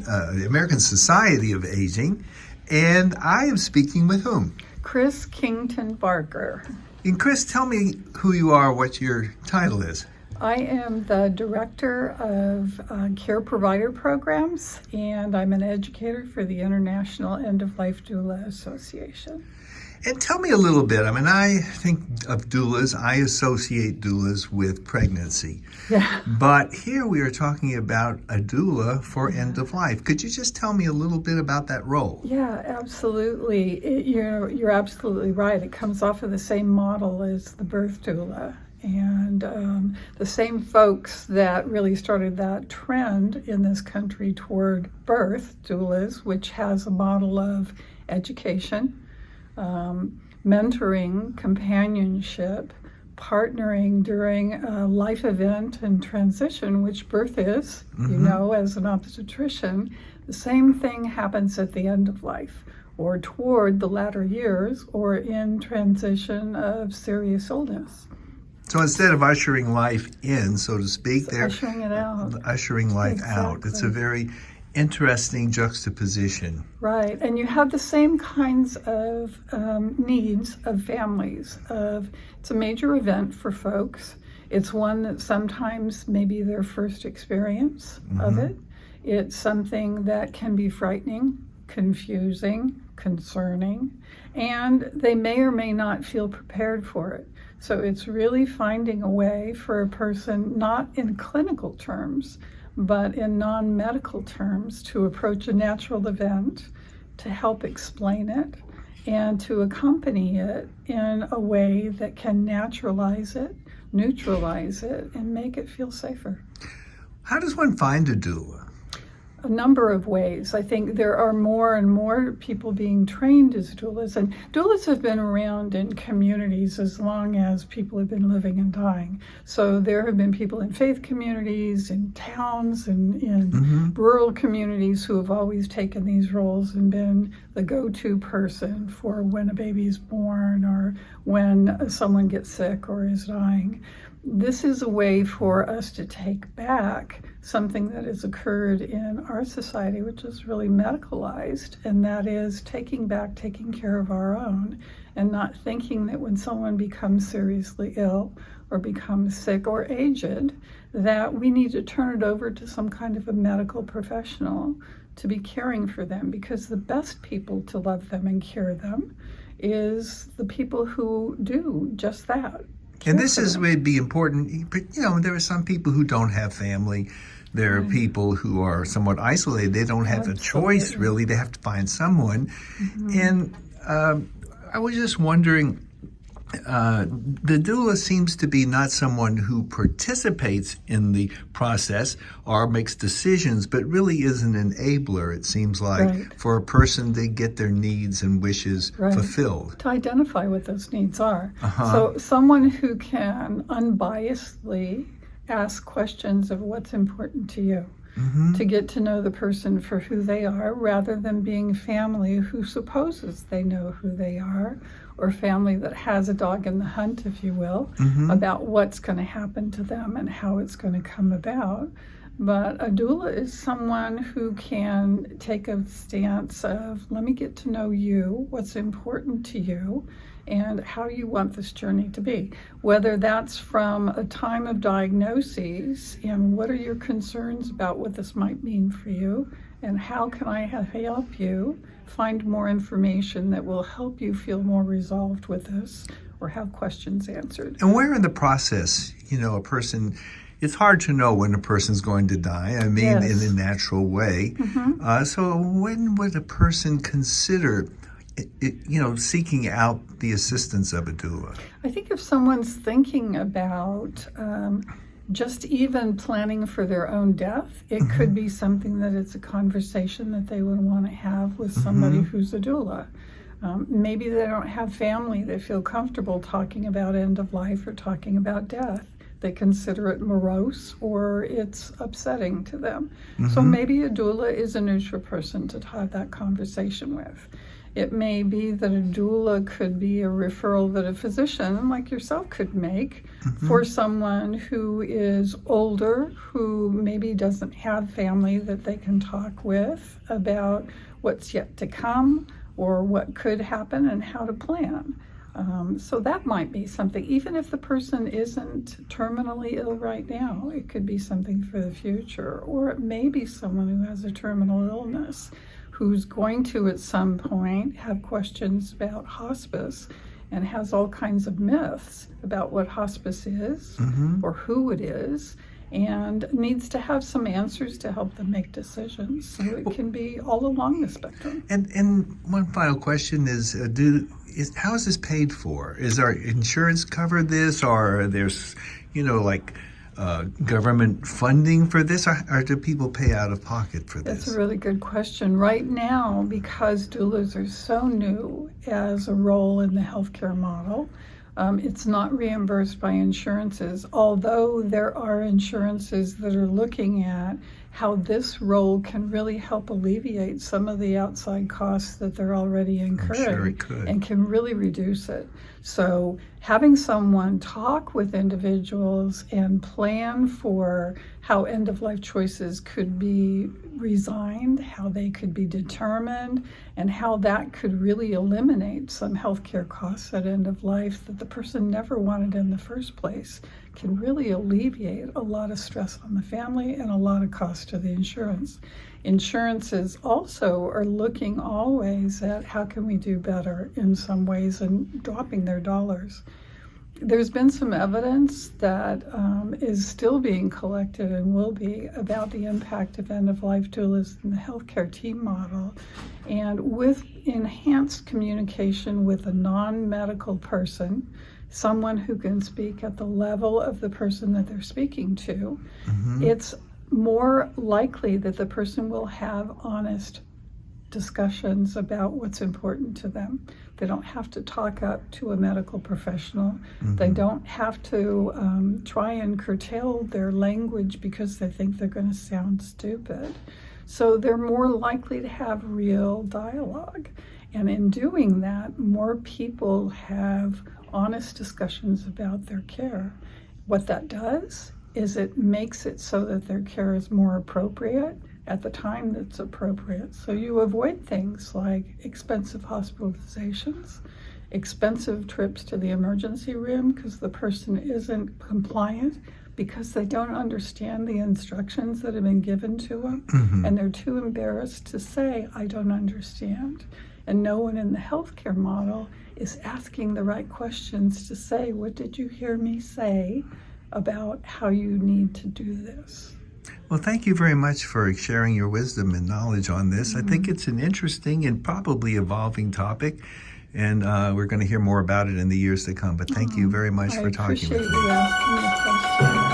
the American Society of Aging. And I am speaking with whom? Kris Kington-Barker. And Kris, tell me who you are, what your title is. I am the Director of Care Provider Programs, and I'm an educator for the International End-of-Life Doula Association. And tell me a little bit. I mean, I think of doulas, I associate doulas with pregnancy. Yeah. But here we are talking about a doula for end of life. Could you just tell me a little bit about that role? Yeah, absolutely. You're absolutely right. It comes off of the same model as the birth doula. And the same folks that really started that trend in this country toward birth doulas, which has a model of education, mentoring, companionship, partnering during a life event and transition, which birth is, you know, as an obstetrician. The same thing happens at the end of life or toward the latter years or in transition of serious illness. So instead of ushering life in, so to speak, they're ushering it out. Ushering life out. It's a very interesting juxtaposition. Right, and you have the same kinds of needs of families. It's a major event for folks. It's one that sometimes may be their first experience of it. It's something that can be frightening, confusing, concerning, and they may or may not feel prepared for it. So it's really finding a way for a person, not in clinical terms, but in non-medical terms, to approach a natural event, to help explain it, and to accompany it in a way that can naturalize it, neutralize it, and make it feel safer. How does one find a doula? A number of ways. I think there are more and more people being trained as doulas, and doulas have been around in communities as long as people have been living and dying. So there have been people in faith communities, in towns, and in rural communities who have always taken these roles and been the go-to person for when a baby is born or when someone gets sick or is dying. This is a way for us to take back something that has occurred in our society, which is really medicalized, and that is taking care of our own, and not thinking that when someone becomes seriously ill or becomes sick or aged, that we need to turn it over to some kind of a medical professional to be caring for them, because the best people to love them and cure them is the people who do just that. And this would be important. You know, there are some people who don't have family. There are people who are somewhat isolated. They don't have a choice, really. They have to find someone. And I was just wondering, the doula seems to be not someone who participates in the process or makes decisions, but really is an enabler, it seems like, for a person to get their needs and wishes fulfilled. To identify what those needs are. So someone who can unbiasedly ask questions of what's important to you. To get to know the person for who they are, rather than being family who supposes they know who they are, or family that has a dog in the hunt, if you will, about what's going to happen to them and how it's going to come about. But a doula is someone who can take a stance of, let me get to know you, what's important to you, and how you want this journey to be. Whether that's from a time of diagnoses and what are your concerns about what this might mean for you, and how can I help you find more information that will help you feel more resolved with this or have questions answered. And where in the process, you know, a person, it's hard to know when a person's going to die, I mean, in a natural way. So when would a person consider seeking out the assistance of a doula? I think if someone's thinking about just even planning for their own death, it could be something that it's a conversation that they would want to have with somebody who's a doula. Maybe they don't have family they feel comfortable talking about end of life or talking about death. They consider it morose or it's upsetting to them. So maybe a doula is a neutral person to have that conversation with. It may be that a doula could be a referral that a physician like yourself could make for someone who is older, who maybe doesn't have family that they can talk with about what's yet to come or what could happen and how to plan. So that might be something, even if the person isn't terminally ill right now, it could be something for the future. Or it may be someone who has a terminal illness who's going to at some point have questions about hospice and has all kinds of myths about what hospice is or who it is, and needs to have some answers to help them make decisions. So it can be all along the spectrum. And one final question is, how is this paid for? Is our insurance cover this, or there's, government funding for this, or do people pay out of pocket for this? That's a really good question. Right now, because doulas are so new as a role in the healthcare model, it's not reimbursed by insurances, although there are insurances that are looking at how this role can really help alleviate some of the outside costs that they're already incurring. I'm sure it could. And can really reduce it. So having someone talk with individuals and plan for how end-of-life choices could be resigned, how they could be determined, and how that could really eliminate some healthcare costs at end of life that the person never wanted in the first place, can really alleviate a lot of stress on the family and a lot of cost to the insurance. Insurances also are looking always at how can we do better in some ways and dropping their dollars. There's been some evidence that is still being collected and will be about the impact of end-of-life doulas in the healthcare team model. And with enhanced communication with a non-medical person, someone who can speak at the level of the person that they're speaking to, it's more likely that the person will have honest discussions about what's important to them. They don't have to talk up to a medical professional. They don't have to try and curtail their language because they think they're going to sound stupid. So they're more likely to have real dialogue. And in doing that, more people have honest discussions about their care. What that does is it makes it so that their care is more appropriate at the time that's appropriate. So you avoid things like expensive hospitalizations, expensive trips to the emergency room because the person isn't compliant, because they don't understand the instructions that have been given to them, and they're too embarrassed to say, I don't understand. And no one in the healthcare model is asking the right questions to say, what did you hear me say about how you need to do this? Well, thank you very much for sharing your wisdom and knowledge on this. I think it's an interesting and probably evolving topic, and we're going to hear more about it in the years to come. But thank you very much for talking with me. I appreciate you asking me a question.